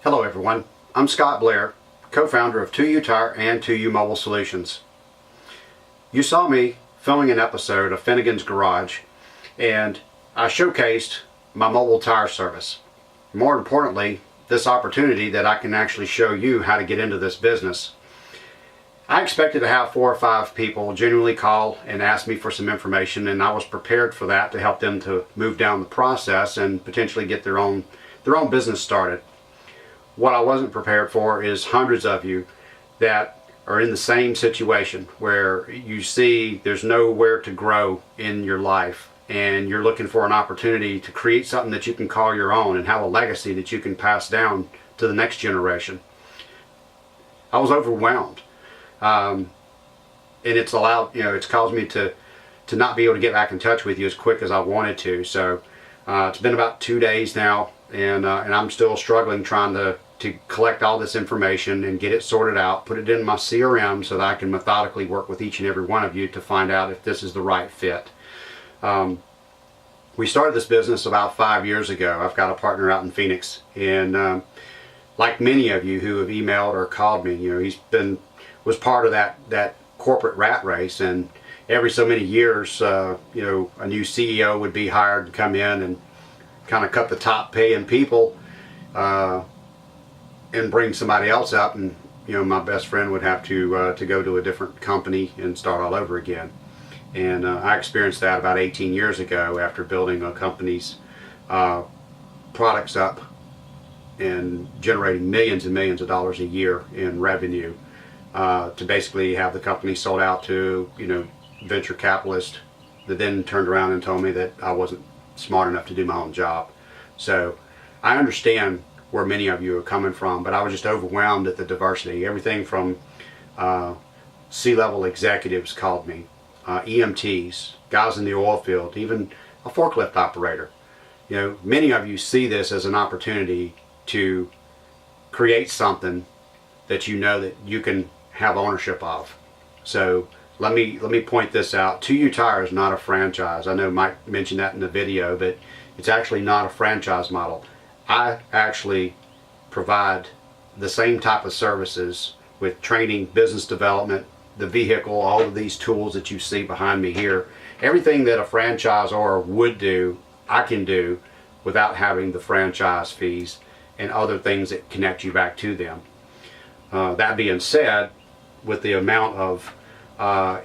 Hello everyone, I'm Scott Blair, co-founder of 2U Tire and 2U Mobile Solutions. You saw me filming an episode of Finnegan's Garage, and I showcased my mobile tire service. More importantly, this opportunity that I can actually show you how to get into this business. I expected to have 4 or 5 people genuinely call and ask me for some information, and I was prepared for that to help them to move down the process and potentially get their own business started. What I wasn't prepared for is hundreds of you that are in the same situation where you see there's nowhere to grow in your life and you're looking for an opportunity to create something that you can call your own and have a legacy that you can pass down to the next generation. I was overwhelmed, and it's caused me to not be able to get back in touch with you as quick as I wanted to. So it's been about 2 days now, and I'm still struggling trying to collect all this information and get it sorted out, put it in my CRM so that I can methodically work with each and every one of you to find out if this is the right fit. We started this business about 5 years ago. I've got a partner out in Phoenix, and like many of you who have emailed or called me, he's was part of that corporate rat race, and every so many years, a new CEO would be hired to come in and kind of cut the top paying people and bring somebody else up, and my best friend would have to go to a different company and start all over again. And I experienced that about 18 years ago after building a company's products up and generating millions and millions of dollars a year in revenue, to basically have the company sold out to venture capitalists that then turned around and told me that I wasn't smart enough to do my own job. So I understand where many of you are coming from, but I was just overwhelmed at the diversity. Everything from C-level executives called me, EMTs, guys in the oil field, even a forklift operator. Many of you see this as an opportunity to create something that that you can have ownership of. So let me point this out. 2U Tire is not a franchise. I know Mike mentioned that in the video, but it's actually not a franchise model. I actually provide the same type of services with training, business development, the vehicle, all of these tools that you see behind me here. Everything that a franchisor would do, I can do without having the franchise fees and other things that connect you back to them. That being said, with the amount of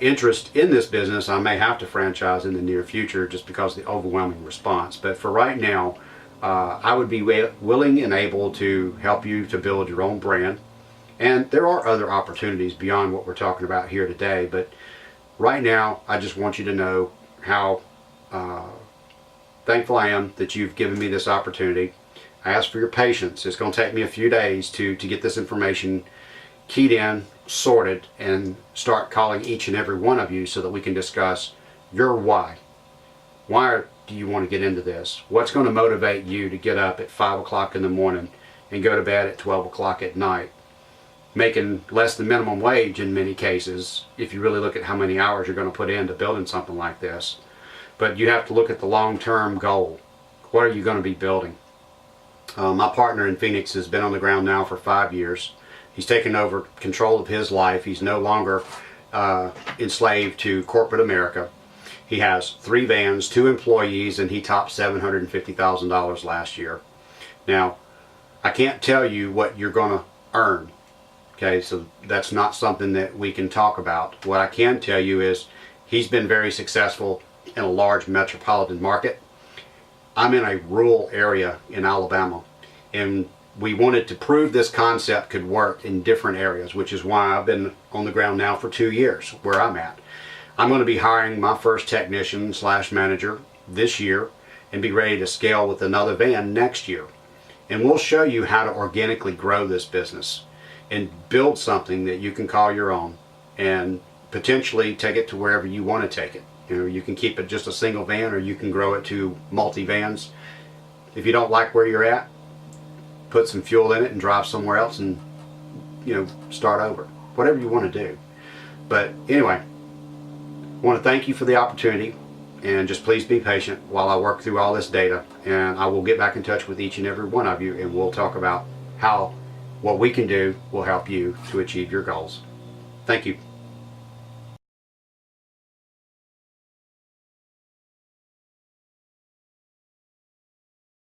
interest in this business, I may have to franchise in the near future just because of the overwhelming response. But for right now, I would be willing and able to help you to build your own brand. And there are other opportunities beyond what we're talking about here today. But right now, I just want you to know how thankful I am that you've given me this opportunity. I ask for your patience. It's going to take me a few days to get this information keyed in, sorted, and start calling each and every one of you so that we can discuss your why. Why do you want to get into this? What's going to motivate you to get up at 5 o'clock in the morning and go to bed at 12 o'clock at night, making less than minimum wage in many cases, if you really look at how many hours you're going to put into building something like this. But you have to look at the long-term goal. What are you going to be building? My partner in Phoenix has been on the ground now for 5 years. He's taken over control of his life. He's no longer enslaved to corporate America. He has 3 vans, 2 employees, and he topped $750,000 last year. Now, I can't tell you what you're going to earn. Okay, so that's not something that we can talk about. What I can tell you is he's been very successful in a large metropolitan market. I'm in a rural area in Alabama, and we wanted to prove this concept could work in different areas, which is why I've been on the ground now for 2 years where I'm at. I'm going to be hiring my first technician / manager this year and be ready to scale with another van next year. And we'll show you how to organically grow this business and build something that you can call your own and potentially take it to wherever you want to take it. You can keep it just a single van, or you can grow it to multi-vans. If you don't like where you're at, put some fuel in it and drive somewhere else and start over. Whatever you want to do. But anyway, I want to thank you for the opportunity, and just please be patient while I work through all this data, and I will get back in touch with each and every one of you, and we'll talk about how what we can do will help you to achieve your goals. Thank you.